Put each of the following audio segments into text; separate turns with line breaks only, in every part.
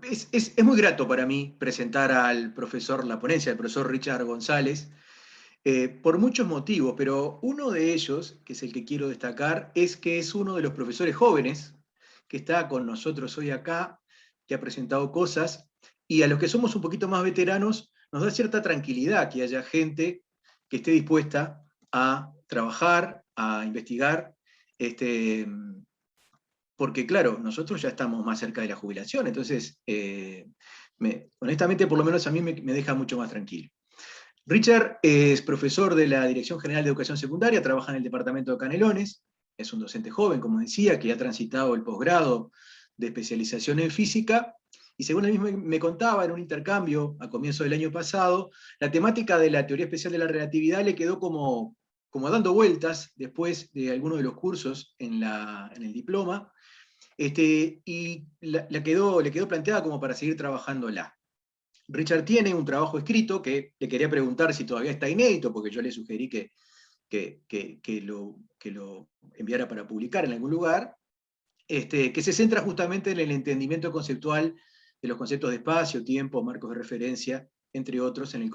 Es muy grato para mí presentar al profesor, la ponencia del profesor Richard González, por muchos motivos, pero uno de ellos, que es el que quiero destacar, es que es uno de los profesores jóvenes que está con nosotros hoy acá, que ha presentado cosas, y a los que somos un poquito más veteranos, nos da cierta tranquilidad que haya gente que esté dispuesta a trabajar, a investigar, este, porque claro, nosotros ya estamos más cerca de la jubilación, entonces, honestamente, por lo menos a mí me deja mucho más tranquilo. Richard es profesor de la Dirección General de Educación Secundaria, trabaja en el departamento de Canelones, es un docente joven, como decía, que ha transitado el posgrado de especialización en física, y según él mismo me contaba en un intercambio a comienzo del año pasado, la temática de la teoría especial de la relatividad le quedó como dando vueltas después de algunos de los cursos en el diploma, y le quedó planteada como para seguir trabajándola. Richard tiene un trabajo escrito que le quería preguntar si todavía está inédito, porque yo le sugerí que lo enviara para publicar en algún lugar, que se centra justamente en el entendimiento conceptual de los conceptos de espacio, tiempo, marcos de referencia, entre otros, en el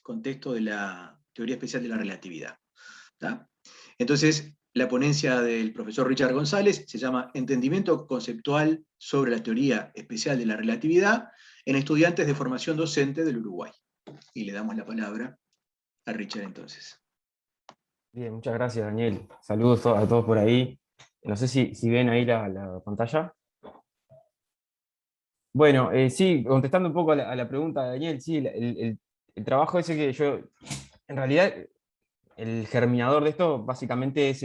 contexto de la teoría especial de la relatividad. ¿Tá? Entonces, la ponencia del profesor Richard González se llama Entendimiento conceptual sobre la teoría especial de la relatividad en estudiantes de formación docente del Uruguay. Y le damos la palabra a Richard entonces.
Bien, muchas gracias, Daniel. Saludos a todos por ahí. No sé si ven ahí la pantalla. Bueno, sí, contestando un poco a la pregunta de Daniel, sí, el trabajo ese que yo, en realidad, el germinador de esto básicamente es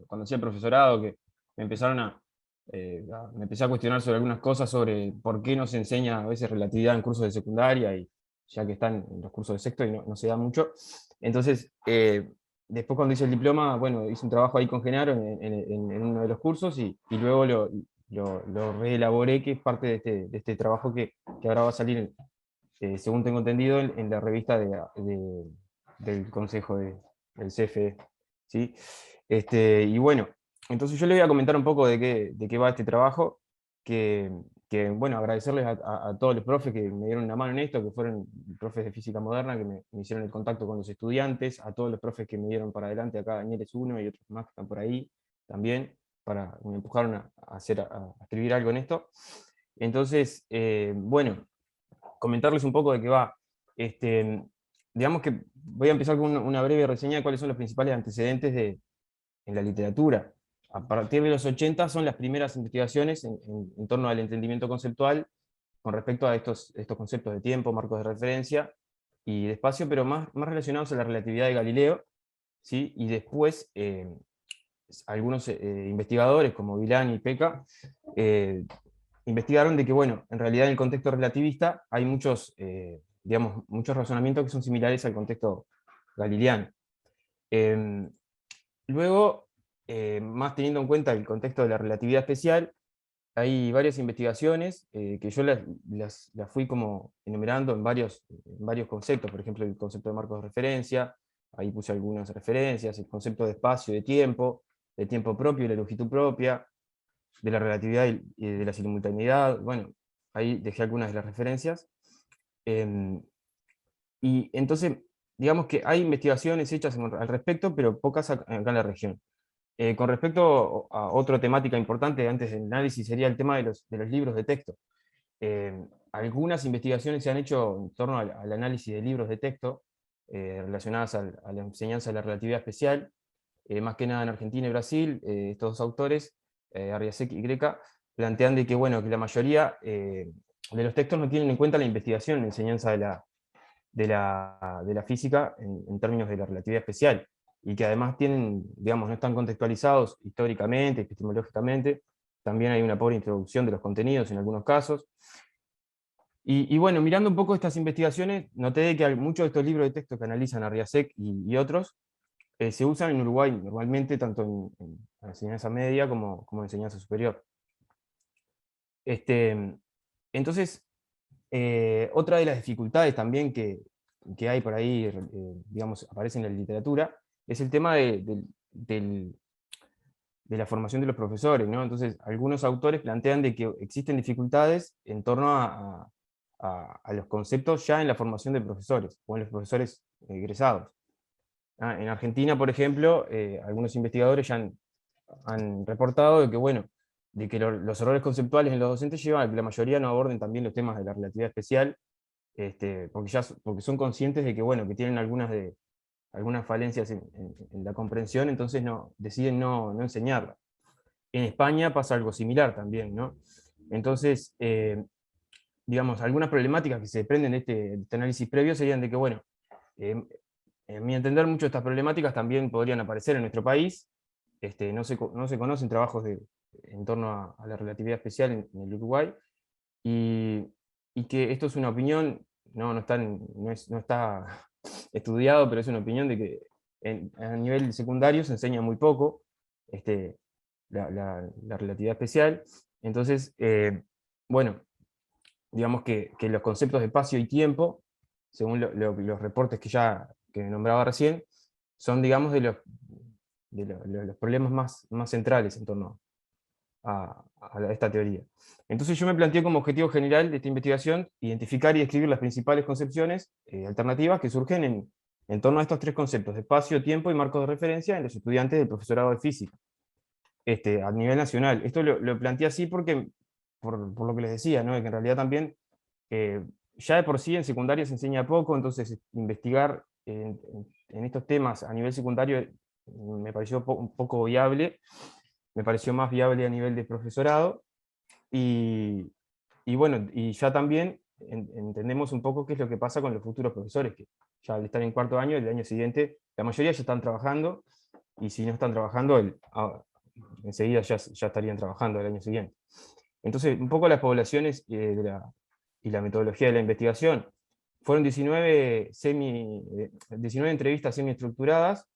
cuando hacía el profesorado, que me me empecé a cuestionar sobre algunas cosas, sobre por qué no se enseña a veces relatividad en cursos de secundaria, y ya que están en los cursos de sexto y no se da mucho. Entonces, después cuando hice el diploma, bueno, hice un trabajo ahí con Genaro en uno de los cursos, y luego lo reelaboré, que es parte de este trabajo que ahora va a salir, según tengo entendido, en la revista del Consejo del CFE. ¿Sí? Y bueno, entonces yo le voy a comentar un poco de qué va este trabajo, que, bueno, agradecerles a todos los profes que me dieron una mano en esto, que fueron profes de física moderna, que me hicieron el contacto con los estudiantes, a todos los profes que me dieron para adelante, acá Daniel es uno y otros más que están por ahí también, me empujaron a escribir algo en esto. Entonces, bueno, comentarles un poco de qué va. Este, digamos que voy a empezar con una breve reseña de cuáles son los principales antecedentes en la literatura. A partir de los 80 son las primeras investigaciones en torno al entendimiento conceptual con respecto a estos conceptos de tiempo, marcos de referencia y de espacio, pero más relacionados a la relatividad de Galileo, ¿sí? Y después algunos investigadores como Villani y Peca investigaron de que, bueno, en realidad en el contexto relativista hay muchos razonamientos que son similares al contexto galileano. Luego, más teniendo en cuenta el contexto de la relatividad especial, hay varias investigaciones que yo las fui como enumerando en varios conceptos, por ejemplo, el concepto de marcos de referencia, ahí puse algunas referencias, el concepto de espacio y de tiempo propio y la longitud propia, de la relatividad y de la simultaneidad, bueno, ahí dejé algunas de las referencias. Em, y entonces, digamos que hay investigaciones hechas al respecto, pero pocas acá en la región. Con respecto a otra temática importante antes del análisis, sería el tema de los libros de texto. Algunas investigaciones se han hecho en torno al análisis de libros de texto relacionadas a la enseñanza de la relatividad especial, más que nada en Argentina y Brasil. Estos dos autores, Arriasek y Greca, plantean de que, bueno, que la mayoría de los textos no tienen en cuenta la investigación en la enseñanza de la física en términos de la relatividad especial, y que además digamos, no están contextualizados históricamente, epistemológicamente. También hay una pobre introducción de los contenidos en algunos casos. Y bueno, mirando un poco estas investigaciones, noté que muchos de estos libros de texto que analizan Arriasek y otros se usan en Uruguay normalmente, tanto en la enseñanza media como en enseñanza superior. Entonces, otra de las dificultades también que hay por ahí, digamos, aparece en la literatura, es el tema de la formación de los profesores, ¿no? Entonces, algunos autores plantean de que existen dificultades en torno a los conceptos ya en la formación de profesores, o en los profesores egresados. En Argentina, por ejemplo, algunos investigadores ya han reportado de que, bueno, de que los errores conceptuales en los docentes llevan a que la mayoría no aborden también los temas de la relatividad especial, porque son conscientes de que, bueno, que tienen algunas falencias en la comprensión, entonces deciden no enseñarla. En España pasa algo similar también, ¿no? Entonces, digamos, algunas problemáticas que se desprenden de este análisis previo serían de que, bueno, en mi entender, muchas de estas problemáticas también podrían aparecer en nuestro país. No se conocen trabajos en torno a la relatividad especial en el Uruguay, y que esto es una opinión, no está estudiado, pero es una opinión de que a nivel secundario se enseña muy poco la relatividad especial. Entonces, bueno, digamos que los conceptos de espacio y tiempo, según los reportes que nombraba recién, son, digamos, de los problemas más centrales en torno a esta teoría. Entonces yo me planteé como objetivo general de esta investigación identificar y describir las principales concepciones alternativas que surgen en torno a estos tres conceptos, de espacio, tiempo y marcos de referencia en los estudiantes del profesorado de física, a nivel nacional. Esto lo planteé así porque, por lo que les decía, ¿no? De que en realidad también ya de por sí en secundaria se enseña poco, entonces investigar en estos temas a nivel secundario me pareció un poco viable, me pareció más viable a nivel de profesorado, y bueno, y ya también entendemos un poco qué es lo que pasa con los futuros profesores, que ya al estar en cuarto año, el año siguiente, la mayoría ya están trabajando, y si no están trabajando, enseguida ya estarían trabajando el año siguiente. Entonces, un poco las poblaciones y la metodología de la investigación fueron 19 entrevistas semiestructuradas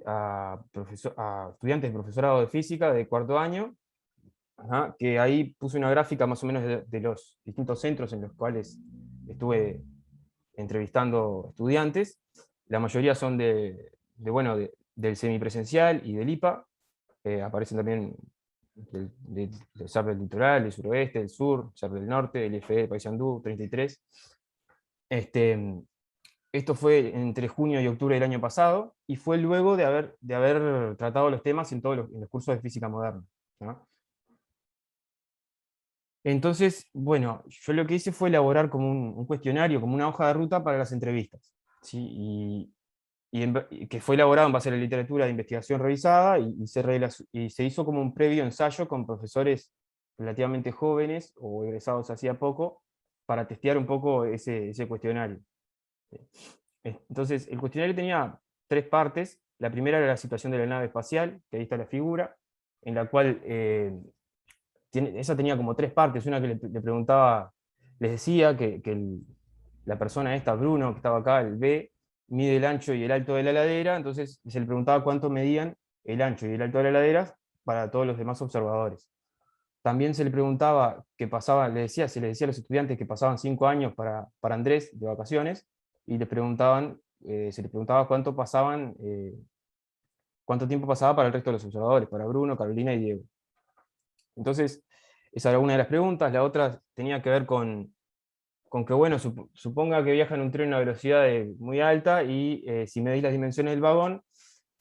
a estudiantes de profesorado de física de cuarto año, que ahí puse una gráfica más o menos de los distintos centros en los cuales estuve entrevistando estudiantes. La mayoría son del semipresencial y del IPA. Aparecen también del SAR del litoral, del suroeste, del sur, SAR del norte, del IFE de Paysandú, 33. Esto fue entre junio y octubre del año pasado, y fue luego de haber tratado los temas en los cursos de física moderna, ¿no? Entonces, bueno, yo lo que hice fue elaborar como un cuestionario, como una hoja de ruta para las entrevistas, ¿sí? Y que fue elaborado en base a la literatura de investigación revisada, y se hizo como un previo ensayo con profesores relativamente jóvenes o egresados hacía poco, para testear un poco ese cuestionario. Entonces, el cuestionario tenía tres partes. La primera era la situación de la nave espacial, que ahí está la figura, en la cual esa tenía como tres partes. Una que le preguntaba, les decía que la persona esta, Bruno, que estaba acá, el B, mide el ancho y el alto de la ladera, entonces se le preguntaba cuánto medían el ancho y el alto de la ladera para todos los demás observadores. También se le preguntaba se le decía a los estudiantes que pasaban 5 años para Andrés de vacaciones, y se le preguntaba cuánto tiempo pasaba para el resto de los observadores, para Bruno, Carolina y Diego. Entonces, esa era una de las preguntas. La otra tenía que ver con que, bueno, suponga que viaja en un tren a una velocidad muy alta, y si medís las dimensiones del vagón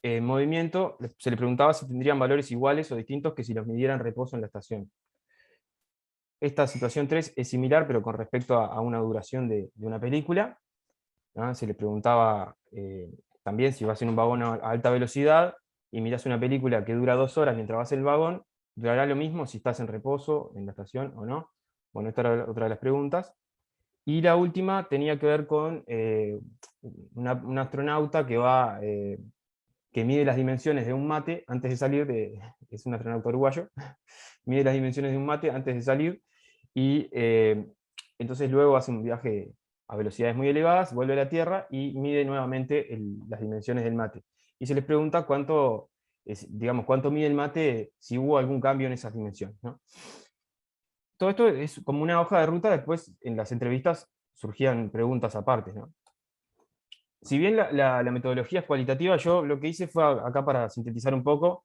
en movimiento, se le preguntaba si tendrían valores iguales o distintos que si los midieran reposo en la estación. Esta situación 3 es similar, pero con respecto a una duración de una película, ¿no? Se le preguntaba también si vas en un vagón a alta velocidad y mirás una película que dura 2 horas mientras vas en el vagón, ¿durará lo mismo si estás en reposo en la estación o no? Bueno, esta era otra de las preguntas. Y la última tenía que ver con un astronauta que mide las dimensiones de un mate antes de salir, es un astronauta uruguayo, mide las dimensiones de un mate antes de salir, y entonces luego hace un viaje a velocidades muy elevadas, vuelve a la Tierra y mide nuevamente las dimensiones del mate. Y se les pregunta cuánto mide el mate, si hubo algún cambio en esas dimensiones, ¿no? Todo esto es como una hoja de ruta. Después en las entrevistas surgían preguntas aparte, ¿no? Si bien la metodología es cualitativa, yo lo que hice fue, acá para sintetizar un poco,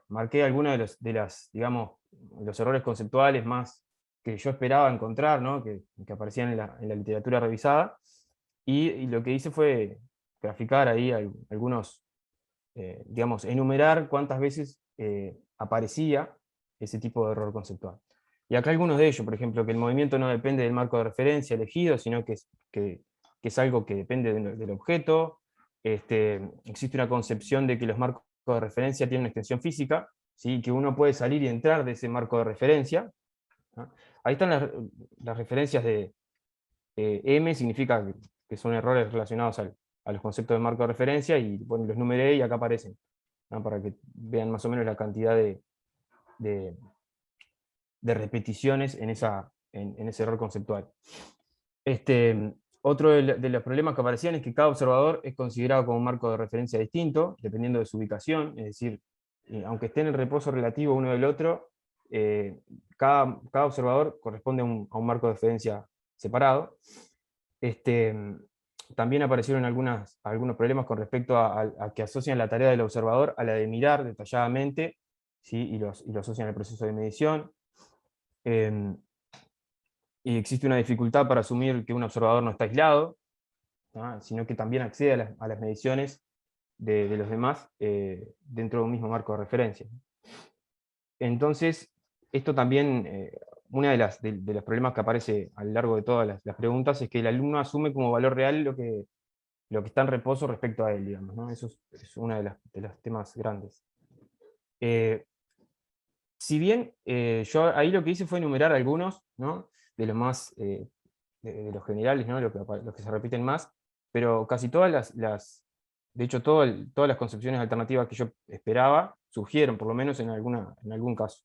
marqué algunos digamos, los errores conceptuales más que yo esperaba encontrar, ¿no? que aparecían en la literatura revisada, y lo que hice fue graficar ahí algunos, digamos, enumerar cuántas veces aparecía ese tipo de error conceptual. Y acá algunos de ellos, por ejemplo, que el movimiento no depende del marco de referencia elegido, sino que es algo que depende del objeto. Existe una concepción de que los marcos de referencia tienen una extensión física, ¿sí? Que uno puede salir y entrar de ese marco de referencia, ¿no? Ahí están las referencias de M, significa que son errores relacionados a los conceptos de marco de referencia, y bueno, los numeré y acá aparecen, ¿no? Para que vean más o menos la cantidad de repeticiones en ese error conceptual. Otro de los problemas que aparecían es que cada observador es considerado como un marco de referencia distinto, dependiendo de su ubicación, es decir, aunque esté en el reposo relativo uno del otro, cada observador corresponde a un marco de referencia separado. También aparecieron algunos problemas con respecto a que asocian la tarea del observador a la de mirar detalladamente, ¿sí? y lo asocian al proceso de medición. Y existe una dificultad para asumir que un observador no está aislado, ¿no? Sino que también accede a las mediciones de los demás dentro de un mismo marco de referencia. Entonces, esto también, uno de los problemas que aparece a lo largo de todas las preguntas es que el alumno asume como valor real lo que está en reposo respecto a él, digamos, ¿no? Eso es uno de los temas grandes. Si bien yo ahí lo que hice fue enumerar algunos, ¿no? De los más, de los generales, ¿no? Los que se repiten más, pero casi todas de hecho todas las concepciones alternativas que yo esperaba surgieron, por lo menos en algún caso.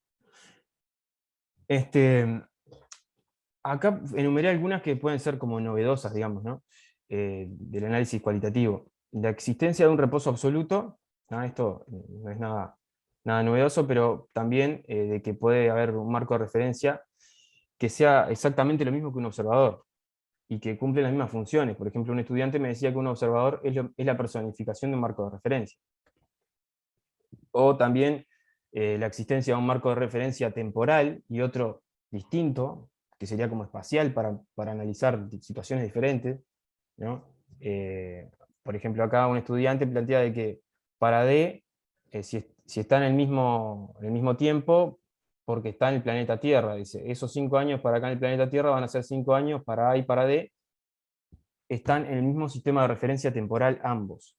Acá enumeré algunas que pueden ser como novedosas, digamos, ¿no? Del análisis cualitativo. La existencia de un reposo absoluto, ¿no? Esto no es nada novedoso, pero también de que puede haber un marco de referencia que sea exactamente lo mismo que un observador, y que cumple las mismas funciones. Por ejemplo, un estudiante me decía que un observador es la personificación de un marco de referencia. O también la existencia de un marco de referencia temporal y otro distinto, que sería como espacial para analizar situaciones diferentes, ¿no? Por ejemplo, acá un estudiante plantea de que para D, si está en el mismo tiempo, porque está en el planeta Tierra, dice, esos 5 años para acá en el planeta Tierra van a ser 5 años para A y para D, están en el mismo sistema de referencia temporal ambos.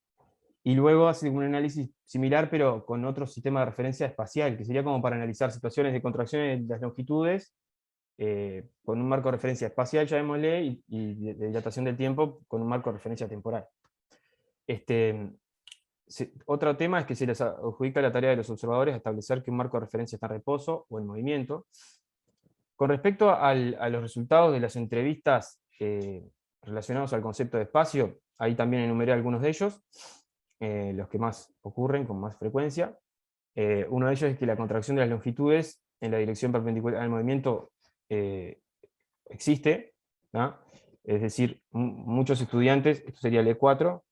Y luego hace un análisis similar, pero con otro sistema de referencia espacial, que sería como para analizar situaciones de contracciones de las longitudes, con un marco de referencia espacial, llamémosle, y de dilatación del tiempo con un marco de referencia temporal. Otro tema es que se les adjudica la tarea de los observadores establecer que un marco de referencia está en reposo o en movimiento. Con respecto a los resultados de las entrevistas relacionados al concepto de espacio, ahí también enumeré algunos de ellos, los que más ocurren con más frecuencia. Uno de ellos es que la contracción de las longitudes en la dirección perpendicular al movimiento existe, ¿no? Es decir, muchos estudiantes, esto sería el E4,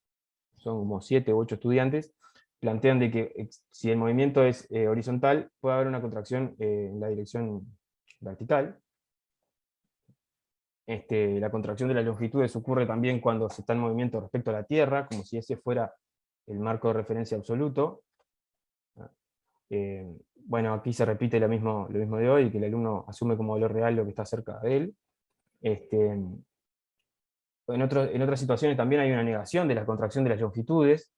son como 7 u 8 estudiantes, plantean de que si el movimiento es horizontal, puede haber una contracción en la dirección vertical. La contracción de las longitudes ocurre también cuando se está en movimiento respecto a la Tierra, como si ese fuera el marco de referencia absoluto. Bueno, aquí se repite lo mismo de hoy, que el alumno asume como valor real lo que está cerca de él. En otras situaciones también hay una negación de la contracción de las longitudes,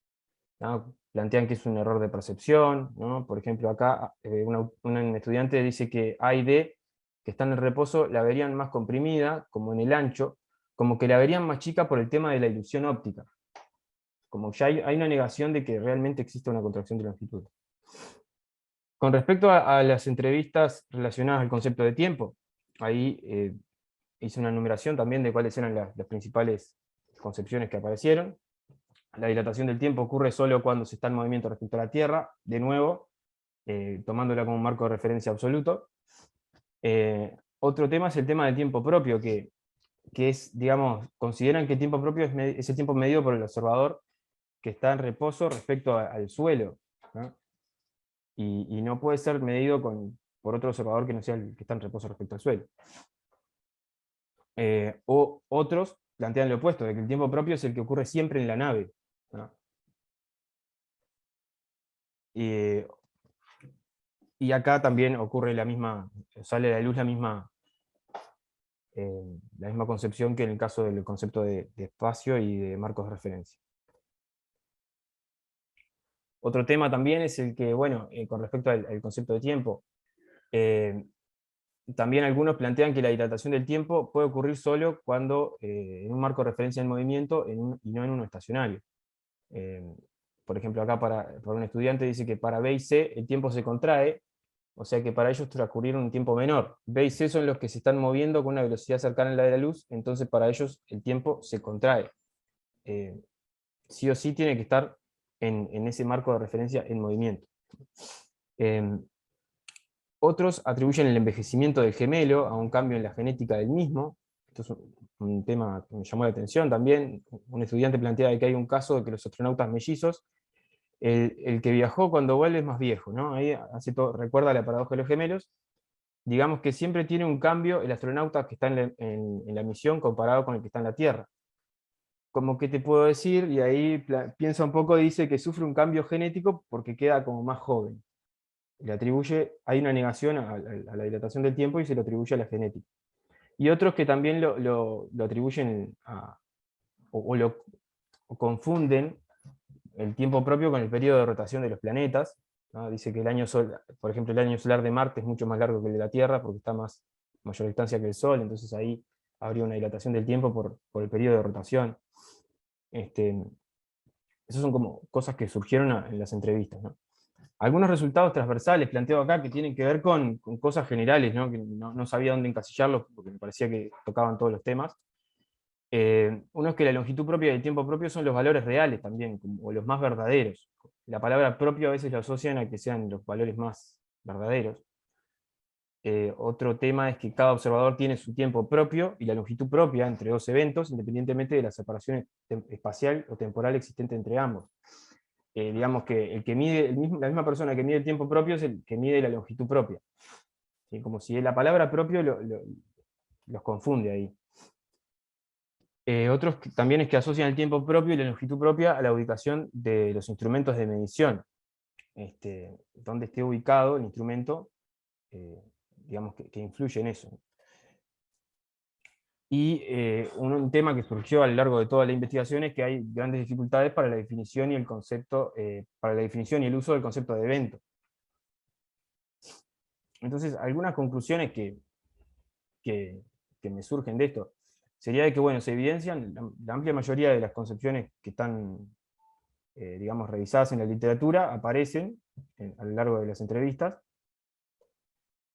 ¿no? Plantean que es un error de percepción, ¿no? Por ejemplo, acá un estudiante dice que A y D, que están en reposo, la verían más comprimida, como en el ancho, como que la verían más chica por el tema de la ilusión óptica. Como ya hay una negación de que realmente existe una contracción de longitud. Con respecto a las entrevistas relacionadas al concepto de tiempo, ahí hice una enumeración también de cuáles eran las principales concepciones que aparecieron. La dilatación del tiempo ocurre solo cuando se está en movimiento respecto a la Tierra, de nuevo, tomándola como un marco de referencia absoluto. Otro tema es el tema del tiempo propio, que es, digamos, consideran que el tiempo propio es el tiempo medido por el observador que está en reposo respecto al suelo, ¿no? y no puede ser medido por otro observador que no sea el que está en reposo respecto al suelo. O otros plantean lo opuesto, de que el tiempo propio es el que ocurre siempre en la nave, ¿no? Y acá también ocurre la misma, sale a la luz la misma concepción que en el caso del concepto de espacio y de marcos de referencia. Otro tema también es el que, bueno, con respecto al concepto de tiempo, también algunos plantean que la dilatación del tiempo puede ocurrir solo cuando en un marco de referencia en movimiento y no en uno estacionario. Por ejemplo, acá para un estudiante dice que para B y C el tiempo se contrae, o sea que para ellos transcurrir un tiempo menor. B y C son los que se están moviendo con una velocidad cercana a la de la luz, entonces para ellos el tiempo se contrae. Sí o sí tiene que estar en ese marco de referencia en movimiento. Otros atribuyen el envejecimiento del gemelo a un cambio en la genética del mismo. Esto es un tema que me llamó la atención también. Un estudiante plantea que hay un caso de que los astronautas mellizos, el que viajó cuando vuelve es más viejo, ¿no? Ahí recuerda la paradoja de los gemelos. Digamos que siempre tiene un cambio el astronauta que está en la misión comparado con el que está en la Tierra. Como que te puedo decir, y ahí piensa un poco, dice que sufre un cambio genético porque queda como más joven. Le atribuye, hay una negación a la dilatación del tiempo y se lo atribuye a la genética. Y otros que también lo atribuyen o confunden el tiempo propio con el periodo de rotación de los planetas, ¿no? Dice que por ejemplo, el año solar de Marte es mucho más largo que el de la Tierra porque está mayor distancia que el Sol, entonces ahí habría una dilatación del tiempo por el periodo de rotación. Esas son como cosas que surgieron en las entrevistas, ¿no? Algunos resultados transversales planteo acá que tienen que ver con cosas generales, ¿no? Que no sabía dónde encasillarlos porque me parecía que tocaban todos los temas. Uno es que la longitud propia y el tiempo propio son los valores reales también, o los más verdaderos. La palabra propio a veces lo asocian a que sean los valores más verdaderos. Otro tema es que cada observador tiene su tiempo propio y la longitud propia entre dos eventos, independientemente de la separación espacial o temporal existente entre ambos. Digamos que el que mide, la misma persona que mide el tiempo propio es el que mide la longitud propia. ¿Sí? Como si la palabra propio los confunde ahí. Otros también es que asocian el tiempo propio y la longitud propia a la ubicación de los instrumentos de medición. Donde esté ubicado el instrumento, digamos que influye en eso. Y un tema que surgió a lo largo de toda la investigación es que hay grandes dificultades para la definición y el concepto, para la definición y el uso del concepto de evento. Entonces, algunas conclusiones que me surgen de esto sería de que, bueno, se evidencian la amplia mayoría de las concepciones que están, digamos, revisadas en la literatura, aparecen a lo largo de las entrevistas,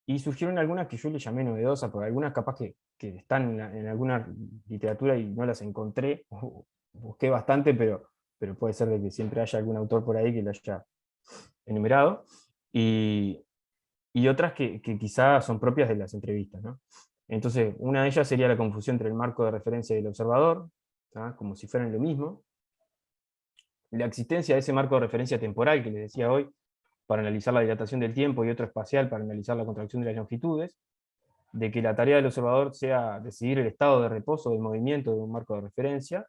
y surgieron algunas que yo le llamé novedosas, porque algunas capaz que están en alguna literatura y no las encontré, busqué bastante, pero puede ser de que siempre haya algún autor por ahí que lo haya enumerado, y otras que quizás son propias de las entrevistas, ¿no? Entonces, una de ellas sería la confusión entre el marco de referencia y el observador, ¿tá? Como si fueran lo mismo. La existencia de ese marco de referencia temporal que les decía hoy, para analizar la dilatación del tiempo, y otro espacial para analizar la contracción de las longitudes, de que la tarea del observador sea decidir el estado de reposo del movimiento de un marco de referencia,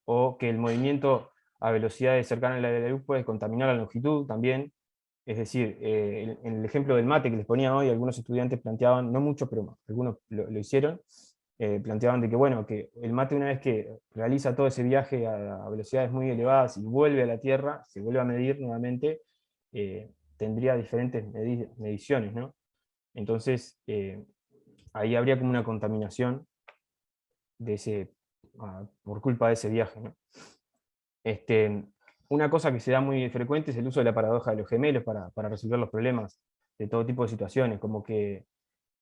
o que el movimiento a velocidades cercanas a la de la luz puede contaminar la longitud también. Es decir, en el ejemplo del mate que les ponía hoy, algunos estudiantes planteaban, no muchos, pero algunos lo hicieron, planteaban de que, bueno, que el mate, una vez que realiza todo ese viaje a velocidades muy elevadas y vuelve a la Tierra, se vuelve a medir nuevamente, tendría diferentes mediciones, ¿no? Entonces, ahí habría como una contaminación por culpa de ese viaje, ¿no? Una cosa que se da muy frecuente es el uso de la paradoja de los gemelos para resolver los problemas de todo tipo de situaciones, como que,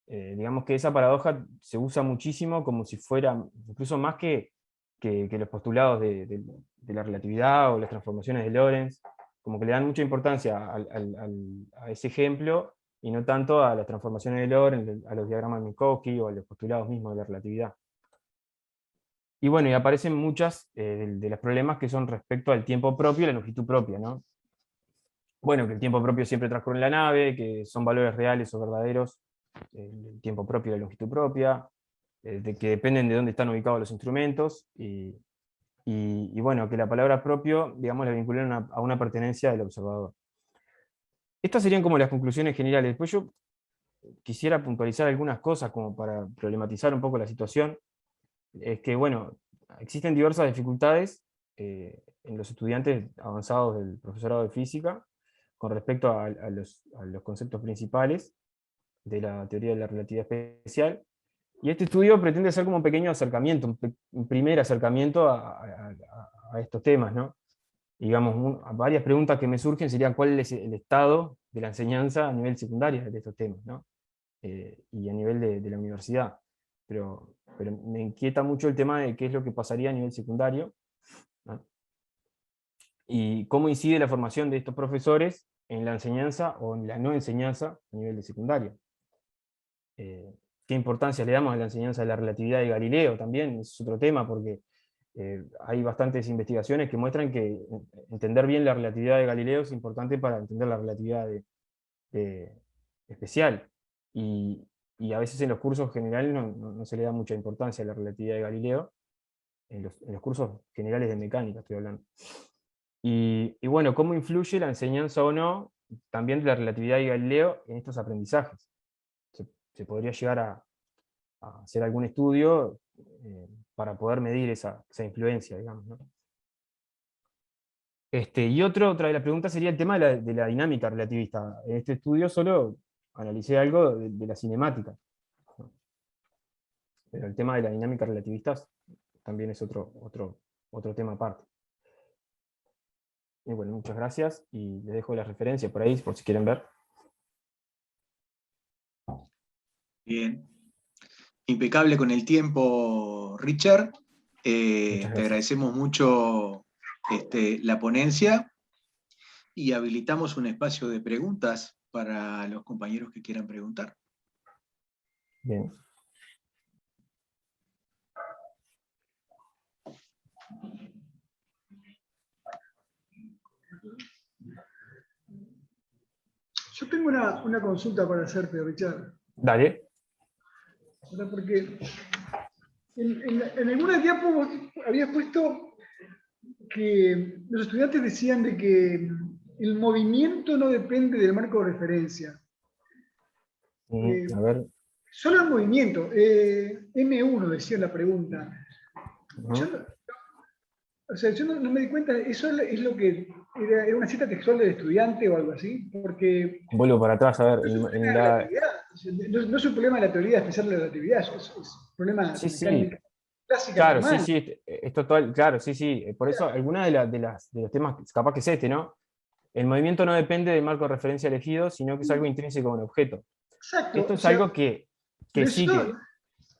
digamos que esa paradoja se usa muchísimo como si fuera, incluso más que los postulados de la relatividad o las transformaciones de Lorentz, como que le dan mucha importancia a ese ejemplo y no tanto a las transformaciones de Lorentz, a los diagramas de Minkowski o a los postulados mismos de la relatividad. Y bueno, y aparecen muchas de los problemas que son respecto al tiempo propio y la longitud propia, ¿no? bueno, que el tiempo propio siempre transcurre en la nave, que son valores reales o verdaderos, el tiempo propio y la longitud propia, de que dependen de dónde están ubicados los instrumentos, y bueno, que la palabra propio, digamos, la vinculan a una pertenencia del observador. Estas serían como las conclusiones generales. Después yo quisiera puntualizar algunas cosas como para problematizar un poco la situación. Es que, bueno, existen diversas dificultades en los estudiantes avanzados del profesorado de física con respecto a los conceptos principales de la teoría de la relatividad especial. Y este estudio pretende hacer como un pequeño acercamiento, un primer acercamiento a estos temas, ¿no? Digamos, varias preguntas que me surgen serían cuál es el estado de la enseñanza a nivel secundario de estos temas, ¿no? Y a nivel de la universidad. Pero me inquieta mucho el tema de qué es lo que pasaría a nivel secundario, ¿no? Y cómo incide la formación de estos profesores en la enseñanza o en la no enseñanza a nivel de secundario. ¿Qué importancia le damos a la enseñanza de la relatividad de Galileo? También es otro tema, porque hay bastantes investigaciones que muestran que entender bien la relatividad de Galileo es importante para entender la relatividad especial. Y a veces en los cursos generales no se le da mucha importancia a la relatividad de Galileo, en los cursos generales de mecánica estoy hablando. Y bueno, ¿cómo influye la enseñanza o no también de la relatividad de Galileo en estos aprendizajes? Se podría llegar a hacer algún estudio para poder medir esa influencia, digamos, ¿no? Y otra de las preguntas sería el tema de la dinámica relativista. En este estudio solo analicé algo de la cinemática, ¿no? Pero el tema de la dinámica relativista también es otro tema aparte. Y bueno, muchas gracias, y les dejo la referencia por ahí, por si quieren ver.
Bien. Impecable con el tiempo, Richard. Te agradecemos mucho la ponencia y habilitamos un espacio de preguntas para los compañeros que quieran preguntar.
Bien.
Yo tengo una consulta para hacerte, Richard.
Dale.
Porque en alguna diapo habías puesto que los estudiantes decían de que el movimiento no depende del marco de referencia.
A ver.
Solo el movimiento. M1 decía la pregunta. Yo no me di cuenta, ¿eso es lo que era una cita textual del estudiante o algo así? Porque
vuelvo para atrás, a ver.
No es un problema de la teoría especial de la relatividad, es un problema de mecánica clásica.
Claro,
normal.
sí, es total, claro, sí. Por eso, alguna de los temas, capaz que es ¿no? El movimiento no depende del marco de referencia elegido, sino que es algo intrínseco a un objeto.
Exacto.
Esto es algo que sí que...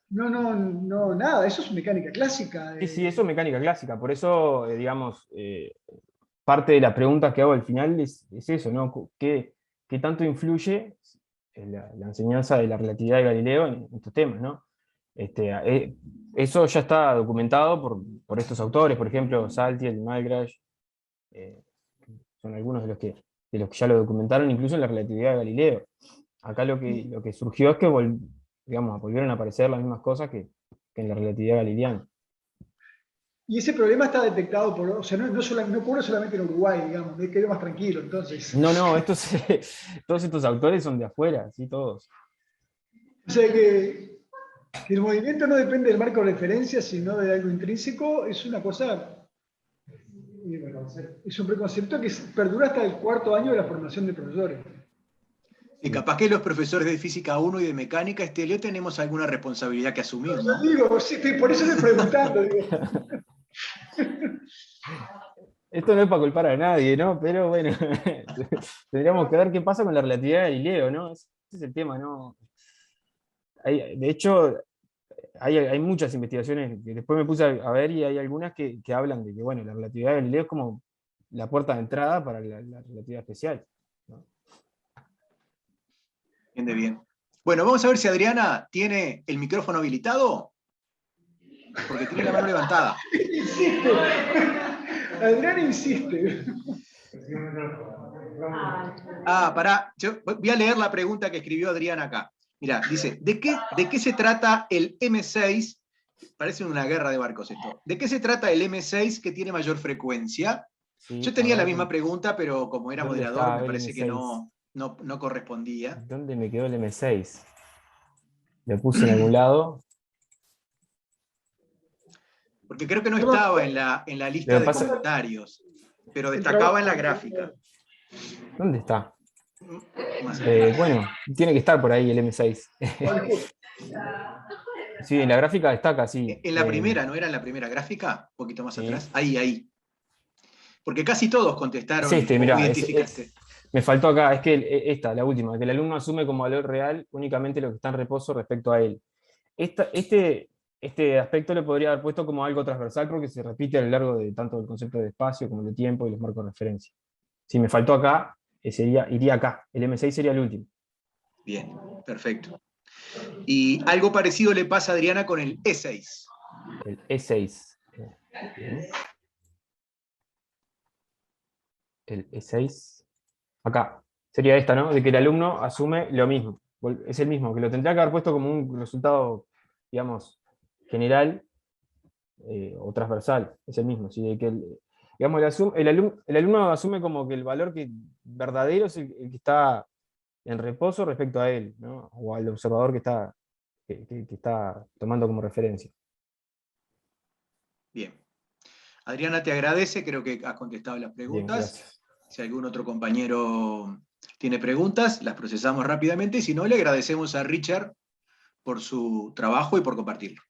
No, nada, eso es mecánica clásica.
Sí, eso es mecánica clásica, por eso, digamos, parte de la pregunta que hago al final es eso, ¿no? ¿Qué tanto influye la enseñanza de la relatividad de Galileo en estos temas, ¿no? Eso ya está documentado por estos autores, por ejemplo, Saltiel y Malgrange, son algunos de los que ya lo documentaron, incluso en la relatividad de Galileo. Acá lo que surgió es que volvieron a aparecer las mismas cosas que en la relatividad galileana.
Y ese problema está detectado no ocurre solamente en Uruguay, digamos, me quedo más tranquilo, entonces.
No, todos estos autores son de afuera, sí, todos.
O sea que el movimiento no depende del marco de referencia, sino de algo intrínseco, es una cosa, es un preconcepto que perdura hasta el cuarto año de la formación de profesores.
Y capaz que los profesores de física 1 y de mecánica, Estelio, tenemos alguna responsabilidad que asumir, ¿no?
Digo, sí, por eso estoy preguntando.
Esto no es para culpar a nadie, ¿no? Pero bueno, tendríamos que ver qué pasa con la relatividad de Galileo, ¿no? Ese es el tema, ¿no? De hecho, hay muchas investigaciones que después me puse a ver, y hay algunas que hablan de que, bueno, la relatividad de Galileo es como la puerta de entrada para la relatividad especial, ¿no?
Bien. Bueno, vamos a ver si Adriana tiene el micrófono habilitado, porque tiene la mano levantada.
Insiste. Adriana insiste.
Pará, yo voy a leer la pregunta que escribió Adrián acá. Mirá, dice, ¿de qué se trata el M6? Parece una guerra de barcos esto. ¿De qué se trata el M6 que tiene mayor frecuencia?
Sí,
Yo
a
tenía la
ver,
misma pregunta, pero como era
¿dónde
moderador,
está
me
el
parece que
M6?
no correspondía.
¿Dónde me quedó el M6? Lo puse en algún lado.
Porque creo que no
Yo me
estaba
acuerdo-
en la lista
Lo que
de
pasa,
comentarios, pero
el
destacaba en la
trabajo.
gráfica.
¿dónde está?
Más atrás.
Bueno, tiene que estar por ahí el M6. Sí, en la gráfica destaca, sí.
En la primera, ¿no era en la primera gráfica? Un poquito más
Sí.
atrás. Ahí. Porque casi todos
Es
contestaron
este,
o
mirá,
identificaste.
me faltó acá, es que esta, la última, que el alumno asume como valor real únicamente lo que está en reposo respecto a él. Este aspecto le podría haber puesto como algo transversal porque se repite a lo largo de tanto del concepto de espacio como de tiempo y los marcos de referencia. Si me faltó acá, iría acá. El M6 sería el último.
Bien, perfecto. Y algo parecido le pasa a Adriana con el E6.
El E6. Bien. El E6. Acá. Sería esta, ¿no? De que el alumno asume lo mismo. Es el mismo, que lo tendría que haber puesto como un resultado, digamos, general o transversal. Es el mismo. ¿Sí? De que digamos, el alumno asume como que el valor verdadero es el que está en reposo respecto a él, ¿no? O al observador que está tomando como referencia.
Bien. Adriana te agradece, creo que has contestado las
Bien,
preguntas.
gracias.
Si algún otro compañero tiene preguntas, las procesamos rápidamente. Y si no, le agradecemos a Richard por su trabajo y por compartirlo.